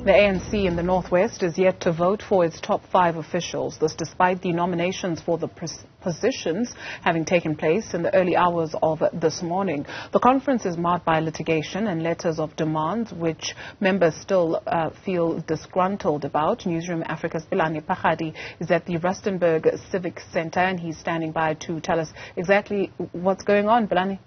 The ANC in the Northwest is yet to vote for its top 5 officials. This despite the nominations for the positions having taken place in the early hours of this morning. The conference is marked by litigation and letters of demand, which members still feel disgruntled about. Newzroom Afrika's Phakgadi is at the Rustenburg Civic Centre, and he's standing by to tell us exactly what's going on. Pelane.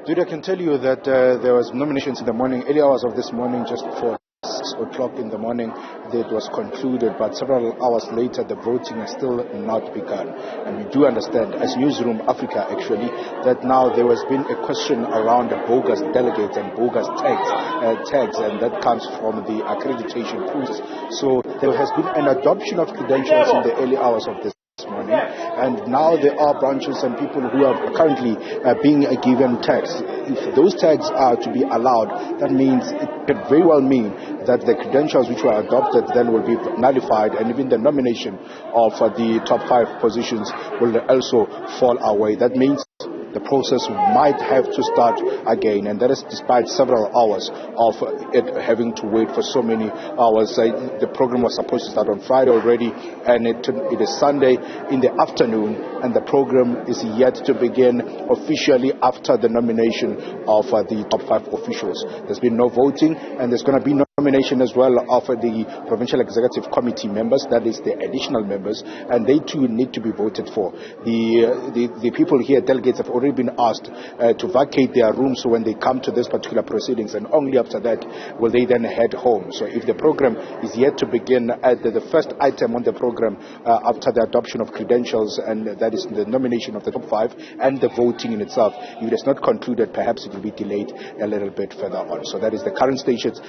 Dude, I can tell you that there was nominations in the morning, early hours of this morning, just before 6 o'clock in the morning. It was concluded, but several hours later, the voting has still not begun. And we do understand, as Newzroom Afrika actually, that now there has been a question around the bogus delegates and bogus tags, and that comes from the accreditation process. So there has been an adoption of credentials in the early hours of this morning, and now there are branches and people who are currently being given tags. If those tags are to be allowed, that means it could very well mean that the credentials which were adopted then will be nullified, and even the nomination of the top 5 positions will also fall away. That means the process might have to start again, and that is despite several hours of it having to wait for so many hours. The program was supposed to start on Friday already, and it is Sunday in the afternoon, and the program is yet to begin officially after the nomination of the top 5 officials. There's been no voting, and there's going to be no nomination as well of the Provincial Executive Committee members, that is the additional members, and they too need to be voted for. The people here, delegates, have already been asked to vacate their rooms when they come to this particular proceedings, and only after that will they then head home. So if the program is yet to begin, the first item on the program after the adoption of credentials, and that is the nomination of the top 5 and the voting in itself, if it is not concluded, perhaps it will be delayed a little bit further on. So that is the current status.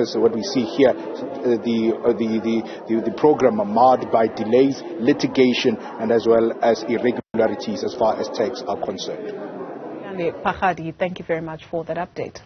What we see here, the program marred by delays, litigation, and as well as irregularities as far as tags are concerned. Phakgadi, thank you very much for that update.